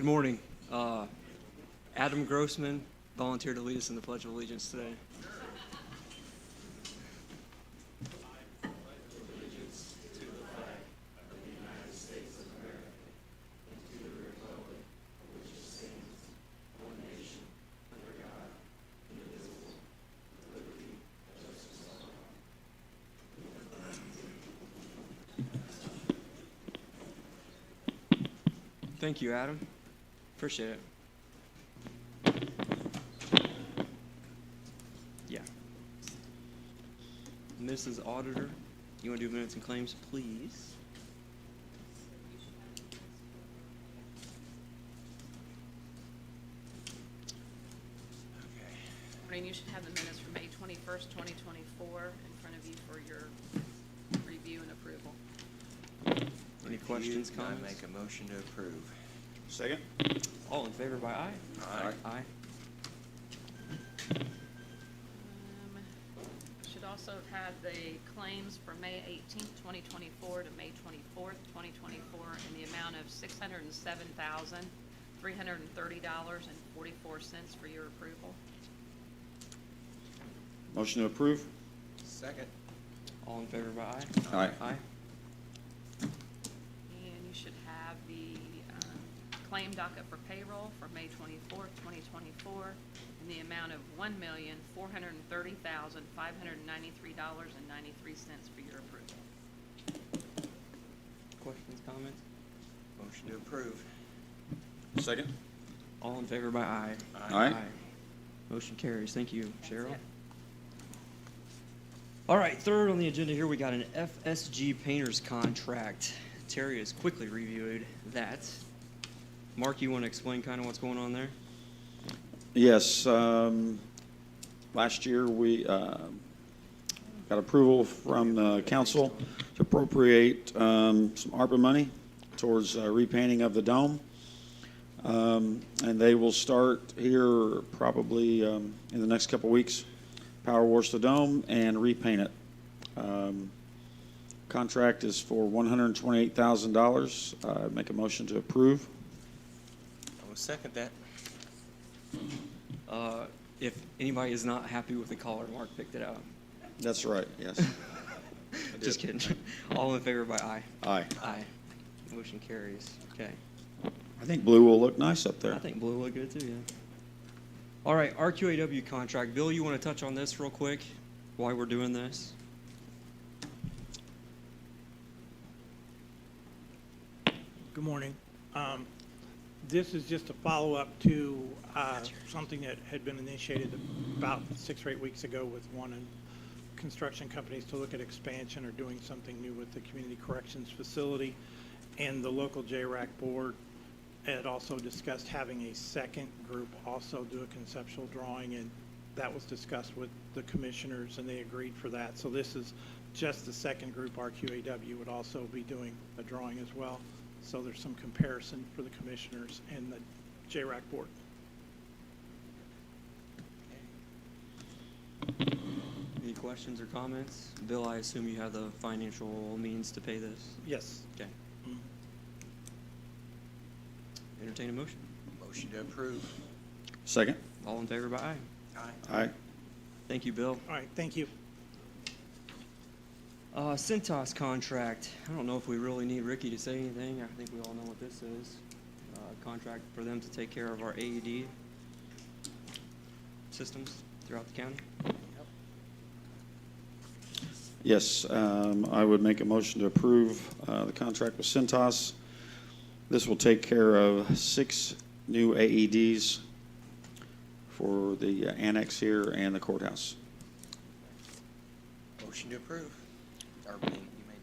morning. Adam Grossman volunteered to lead us in the Pledge of Allegiance today. Thank you, Adam. Appreciate it. Yeah. Mrs. Auditor, you want to do minutes and claims, please? Maureen, you should have the minutes for May 21st, 2024 in front of you for your review and approval. Any questions, I comments? make a motion to approve. Second. All in favor by aye? Aye. Aye. Should also have the claims for May 18th, 2024 to May 24th, 2024 in the amount of $607,330.44 for your approval. Motion to approve. Second. All in favor by aye? Aye. Aye. And you should have the claim docket for payroll for May 24th, 2024 in the amount of $1,430,593.93 for your approval. Questions, comments? Motion to approve. Second. All in favor by aye? Aye. Motion carries. Thank you, That's Cheryl. it. All right, third on the agenda here, we got an FSG Painters contract. Terry has quickly reviewed that. Mark, you want to explain kind of what's going on there? Yes. Last year we got approval from the council to appropriate some ARPA money towards repainting of the dome. And they will start here probably in the next couple weeks. Power wash the dome and repaint it. Contract is for $128,000. Make a motion to approve. I will second that. If anybody is not happy with the color, Mark picked it out. That's right, yes. Just kidding. All in favor by aye? Aye. Aye. Motion carries. Okay. I think blue will look nice up there. I think blue look good too, yeah. All right, RQAW contract. Bill, you want to touch on this real quick? Why we're doing this? Good morning. This is just a follow-up to something that had been initiated about 6 or 8 weeks ago with one of construction companies to look at expansion or doing something new with the community corrections facility. And the local JRAC board had also discussed having a second group also do a conceptual drawing, and that was discussed with the commissioners and they agreed for that. So this is just the second group. RQAW would also be doing a drawing as well. So there's some comparison for the commissioners and the JRAC board. Any questions or comments? Bill, I assume you have the financial means to pay this? Yes. Okay. Mhm. Entertain a motion. Motion to approve. Second. All in favor by aye? Aye. Aye. Thank you, Bill. All right, thank you. Cintas contract. I don't know if we really need Ricky to say anything. I think we all know what this is. Contract for them to take care of our AED systems throughout the county. Yes, I would make a motion to approve the contract with Cintas. This will take care of 6 new AEDs for the annex here and the courthouse. Motion to approve. Or you made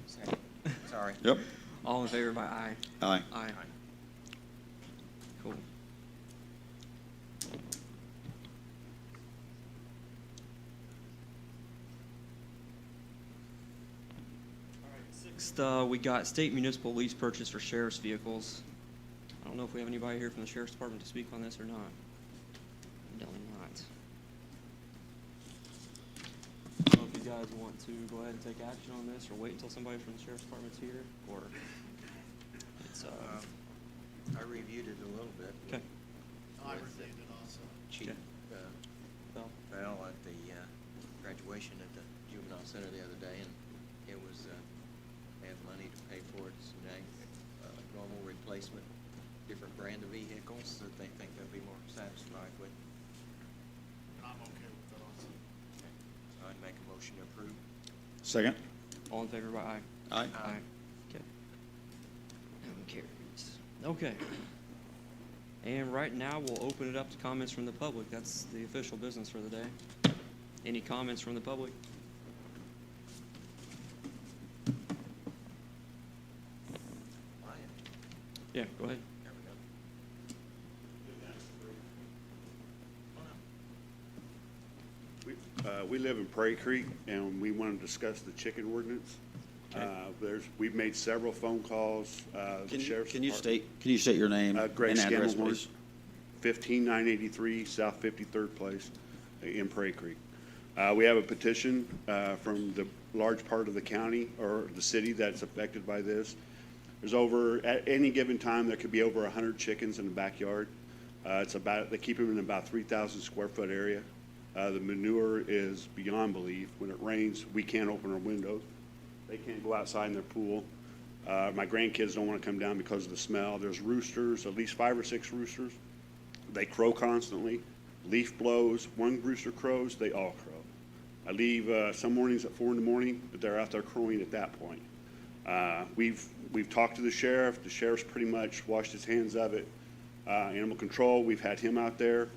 second. Sorry. Yep. All in favor by aye? Aye. Aye. Cool. Next, we got state municipal lease purchase for sheriff's vehicles. I don't know if we have anybody here from the sheriff's department to speak on this or not. Evidently not. I don't know if you guys want to go ahead and take action on this or wait until somebody from the sheriff's department's here, or it's I reviewed it a little bit. Okay. I with reviewed it also. Chief Okay. Well, Bell at the graduation at the juvenile center the other day, and it was, they have money to pay for it. It's normal replacement, different brand of vehicles that they think they'll be more satisfied with. I'm okay with that also. So I'd make a motion to approve. Second? all in favor by aye? Aye. Aye. Okay. That one carries. Okay. And right now, we'll open it up to comments from the public. That's the official business for the day. Any comments from the public? Ryan? Yeah, go ahead. There we go. We live in Prairie Creek, and we want to discuss the chicken ordinance. Okay. We've made several phone calls. The sheriff's Can you department- state your name Greg and address, Scammellhorn, please? 15983 South 53rd Place in Prairie Creek. We have a petition from the large part of the county or the city that's affected by this. At any given time, there could be over 100 chickens in the backyard. They keep them in about 3,000 square foot area. The manure is beyond belief. When it rains, we can't open our windows. They can't go outside in their pool. My grandkids don't want to come down because of the smell. There's roosters, at least 5 or 6 roosters. They crow constantly. Leaf blows. One rooster crows, they all crow. I leave some mornings at 4 in the morning, but they're out there crowing at that point. We've talked to the sheriff. The sheriff's pretty much washed his hands of it. Animal control, we've had him out there.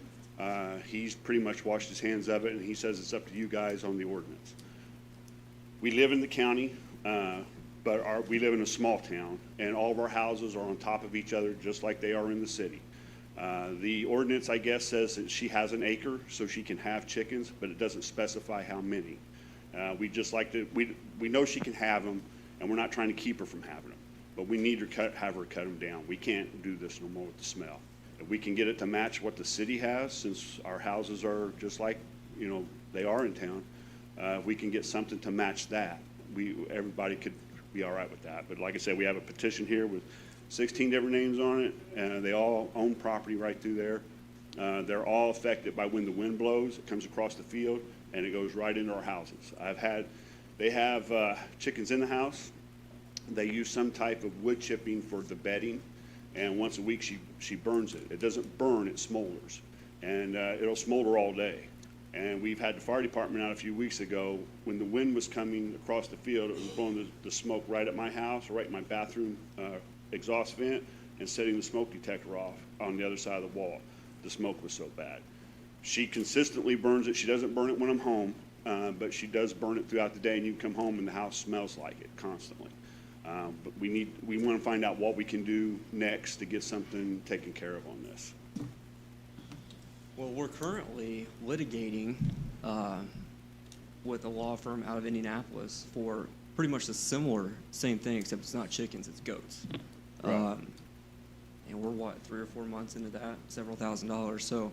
He's pretty much washed his hands of it, and he says it's up to you guys on the ordinance. We live in the county, but we live in a small town, and all of our houses are on top of each other, just like they are in the city. The ordinance, I guess, says that she has an acre, so she can have chickens, but it doesn't specify how many. We know she can have them, and we're not trying to keep her from having them, but we need to have her cut them down. We can't do this no more with the smell. If we can get it to match what the city has, since our houses are just like, they are in town, if we can get something to match that, everybody could be all right with that. But like I said, we have a petition here with 16 different names on it, and they all own property right through there. They're all affected by when the wind blows. It comes across the field, and it goes right into our houses. They have chickens in the house. They use some type of wood chipping for the bedding, and once a week she burns it. It doesn't burn, it smolders, and it'll smolder all day. And we've had the fire department out a few weeks ago. When the wind was coming across the field, it was blowing the smoke right at my house, right in my bathroom exhaust vent, and setting the smoke detector off on the other side of the wall. The smoke was so bad. She consistently burns it. She doesn't burn it when I'm home, but she does burn it throughout the day, and you come home and the house smells like it constantly. But we want to find out what we can do next to get something taken care of on this. Well, we're currently litigating with a law firm out of Indianapolis for pretty much the same thing, except it's not chickens, it's goats. Right. And we're 3 or 4 months into that, several $1,000s. So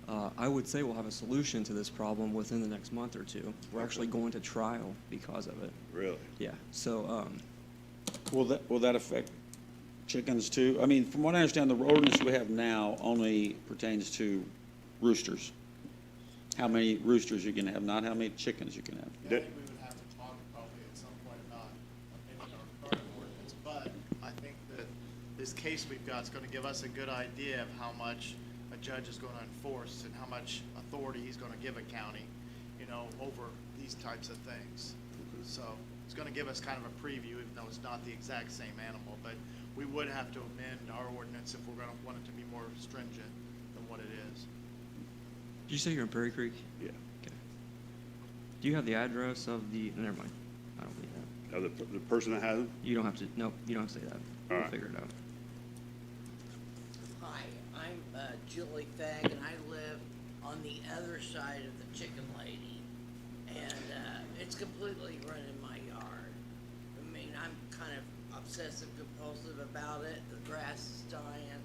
I would say we'll have a solution to this problem within the next month or two. We're actually going to trial because of it. Really? Yeah. So Will that affect chickens too? I mean, from what I understand, the ordinance we have now only pertains to roosters. How many roosters you can have, not how many chickens you can have. Yeah, I think we would have to talk probably at some point about amending our current ordinance, but I think that this case we've got is gonna give us a good idea of how much a judge is gonna enforce and how much authority he's gonna give a county, over these types of things. So it's gonna give us kind of a preview, even though it's not the exact same animal, but we would have to amend our ordinance if we're gonna want it to be more stringent than what it is. did you say you're in Prairie Creek? Yeah. Okay. Do you have the address of the? Never mind. I don't need that. The person that has them? You don't have to. Nope. You don't have to say that. All We'll right. figure it out. Hi, I'm Julie Fagg, and I live on the other side of the chicken lady, and it's completely running my yard. I mean, I'm kind of obsessive compulsive about it. The grass is dying.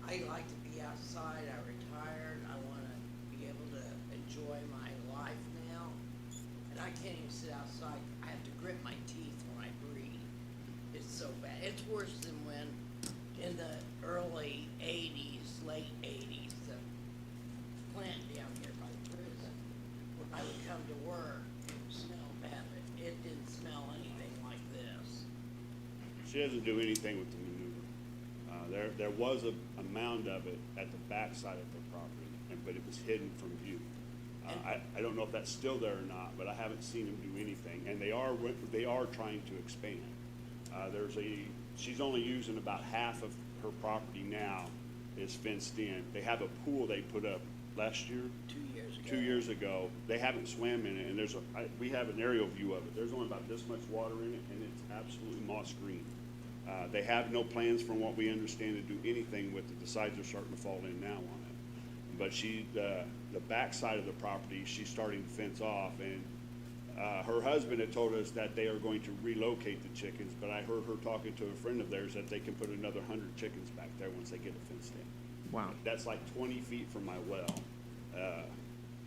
I like to be outside. I retired. I want to be able to enjoy my life now, and I can't even sit outside. I have to grit my teeth when I breathe. It's so bad. It's worse than when in the early eighties, late eighties, the plant down here by the prison, when I would come to work, it would smell bad, but it didn't smell anything like this. She doesn't do anything with the manure. There was a mound of it at the back side of the property, but it was hidden from view. I don't know if that's still there or not, but I haven't seen them do anything, and they are trying to expand. She's only using about half of her property now is fenced in. They have a pool they put up last year. 2 years ago. 2 years ago. They haven't swam in it, and we have an aerial view of it. There's only about this much water in it, and it's absolutely moss green. They have no plans, from what we understand, to do anything with it. The sides are starting to fall in now on it. But the back side of the property, she's starting to fence off, and her husband had told us that they are going to relocate the chickens, but I heard her talking to a friend of theirs that they can put another 100 chickens back there once they get it fenced in. Wow. That's like 20 feet from my well.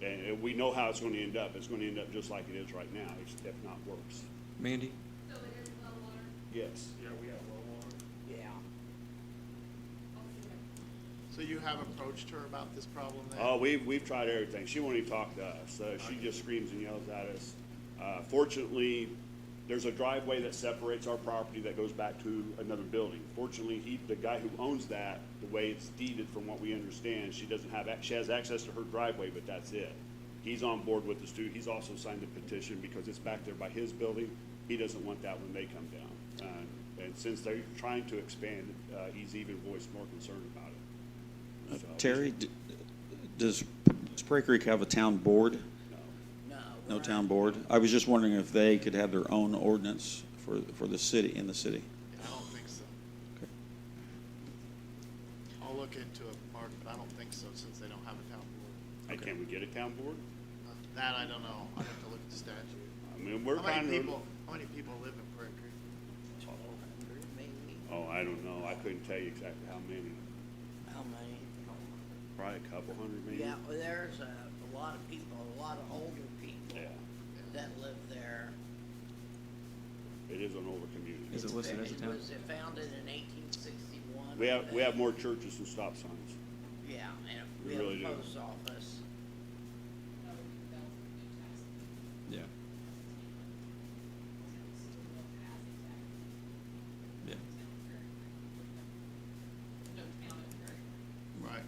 And we know how it's going to end up. It's going to end up just like it is right now, if not worse. Mandy? So it is low water? Yes. Yeah, we have low water. Yeah. So you have approached her about this problem then? Oh, we've tried everything. She won't even talk to us. She just screams and yells at us. Fortunately, there's a driveway that separates our property that goes back to another building. Fortunately, the guy who owns that, the way it's deeded from what we understand, she has access to her driveway, but that's it. He's on board with the student. He's also signed the petition because it's back there by his building. He doesn't want that when they come down. And since they're trying to expand, he's even voiced more concern about it. So- Terry, does Spray Creek have a town board? No. No town board? I was just wondering if they could have their own ordinance for the city, in the city. I don't think so. Okay. I'll look into it, Mark, but I don't think so since they don't have a town board. Hey, can we get a town board? That I don't know. I'd have to look at the statute. I mean, we're How kind many of. people live in Prairie Creek? 1,200 maybe. Oh, I don't know. I couldn't tell you exactly how many. How many? Probably a couple hundred maybe. Yeah, well, there's a lot of people, a lot of older people Yeah. that live there. It is an older community. Is it listed as a town? It was founded in 1861. We I have think. more churches than stop signs. Yeah, and We we have really a do. post office. Yeah. Yeah. Right.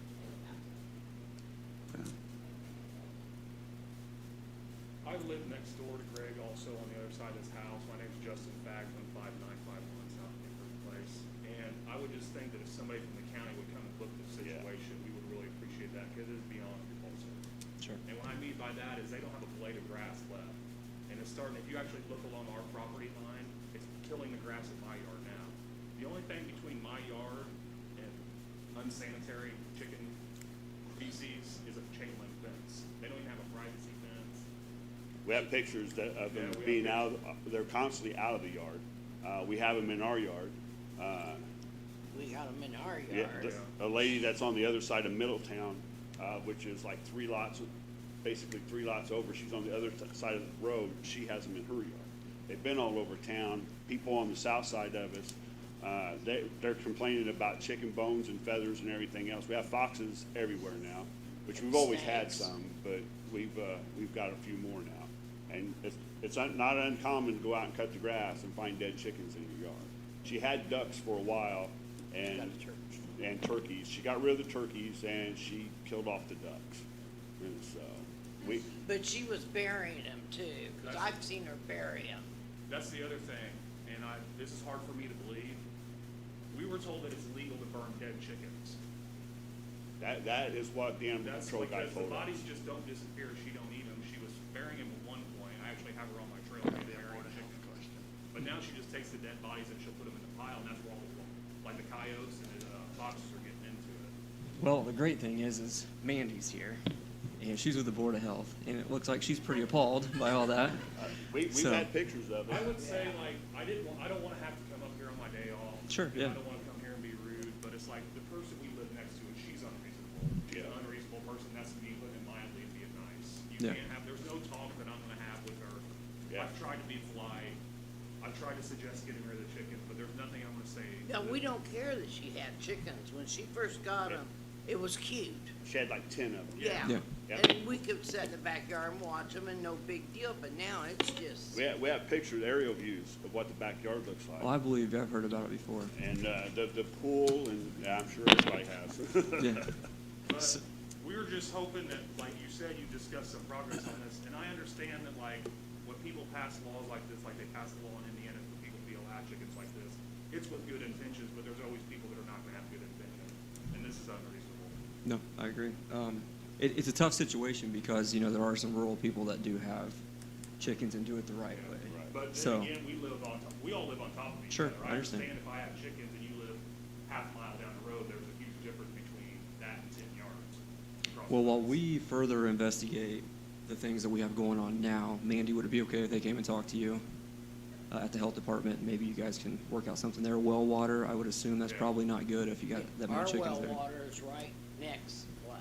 I live next door to Greg, also on the other side of his house. My name's Justin Faglin, 5951 South Gifford Place. And I would just think that if somebody from the county would come and look at the Yeah. situation, we would really appreciate that, because it is beyond repulsive. Sure. And what I mean by that is they don't have a blade of grass left. And it's starting, if you actually look along our property line, it's killing the grass in my yard now. The only thing between my yard and unsanitary chicken feces is a chain link fence. They don't even have a privacy fence. We have pictures of them Yeah, we have being out, they're constantly out of the yard. We have them in our yard. We got them in our Yeah, yard. a lady that's on the other side of Middletown, which is like 3 lots, basically 3 lots over, she's on the other side of the road, she has them in her yard. They've been all over town. People on the south side of us, they're complaining about chicken bones and feathers and everything else. We have foxes everywhere now, which we've always had Snakes. some, but we've got a few more now. And it's not uncommon to go out and cut the grass and find dead chickens in your yard. She had ducks for a while and turkeys. She got rid of the turkeys and she killed off the ducks. And so But she was burying them too, because I've seen her bury them. That's the other thing, and this is hard for me to believe. We were told that it's illegal to burn dead chickens. that is what the animal That's control guy because the told us. bodies just don't disappear, she don't eat them. She was burying them at one point. I actually have her on my trail burying chickens. But now she just takes the dead bodies and she'll put them in the pile, and that's where all like the coyotes and the foxes are getting into it. Well, the great thing is Mandy's here, and she's with the Board of Health, and it looks like she's pretty appalled by all that. We've So- had pictures of I it. would say, like, I don't wanna have to come up here on my day off. Sure, because yeah. I don't wanna come here and be rude, but it's like, the person we live next to, and she's unreasonable. She's Yeah. an unreasonable person, that's me putting it mildly and being nice. You Yeah. can't have, there's no talk that I'm gonna have with her. Yeah. I've tried to be polite. I tried to suggest getting rid of the chickens, but there's nothing I'm gonna say. No, we don't care that she had chickens. When she first got them, it was cute. She had like 10 of them. Yeah. Yeah. And we could sit in the backyard and watch them and no big deal, but now it's just, We have pictures, aerial views of what the backyard looks like. Well, I believe I've heard about it before. And the pool, and yeah, I'm sure everybody has. Yeah. But we were just hoping that, like you said, you discussed some progress on this, and I understand that, like, when people pass laws like this, like they passed a law in Indiana for people to be allowed chickens like this, it's with good intentions, but there's always people that are not gonna have good intentions, and this is unreasonable. No, I agree. It's a tough situation because, you know, there are some rural people that do have chickens and do it the right way. But then So, again, we all live on top of each Sure, other. I understand. If I have chickens and you live half a mile down the road, there's a huge difference between that and 10 yards. across well, the while fence. we further investigate the things that we have going on now, Mandy, would it be okay if they came and talked to you at the health department? Maybe you guys can work out something there. Well water, I would assume that's Yeah. probably not good if you got that many our chickens well there. water is right next, what?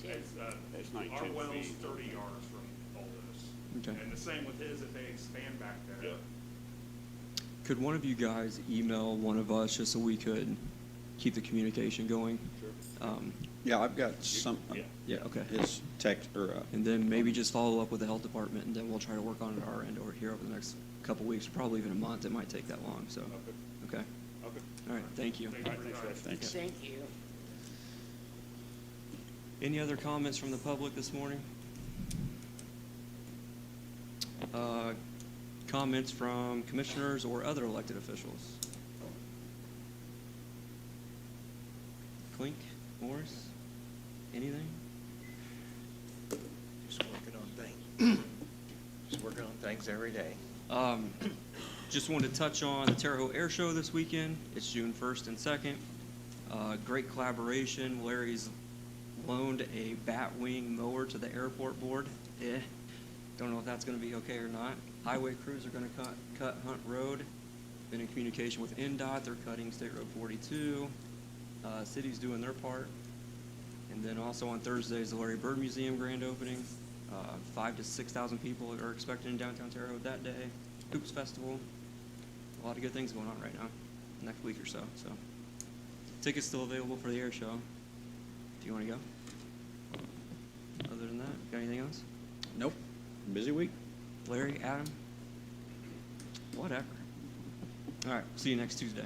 It's not Our 10 well's feet. 30 yards from all this. Okay. And the same with his, if they expand back there. Yeah. Could one of you guys email one of us just so we could keep the communication going? Sure. Yeah, I've got some, Yeah. Yeah, okay. his text, or, And then maybe just follow up with the health department, and then we'll try to work on it our end over here over the next couple weeks, probably even a month. It might take that long, so, Okay. okay. Okay. All right, thank you. Thank you All for right, your thanks, time. Russ. Thanks. Thank you. Any other comments from the public this morning? Comments from commissioners or other elected officials? Klink, Morris, anything? Just working on things. Just working on things every day. Just wanted to touch on the Terre Haute Air Show this weekend. It's June 1st and 2nd. Great collaboration. Larry's loaned a Batwing mower to the airport board. Don't know if that's going to be okay or not. Highway crews are going to cut Hunt Road. Been in communication with NDOT. They're cutting State Road 42. City's doing their part. And then also on Thursday is the Larry Bird Museum grand opening. 5,000 to 6,000 people are expected in downtown Terre Haute that day. Hoops Festival. A lot of good things going on right now, next week or so. So, tickets still available for the air show. Do you want to go? Other than that, got anything else? nope, busy week. Larry, Adam? Whatever. All right, see you next Tuesday.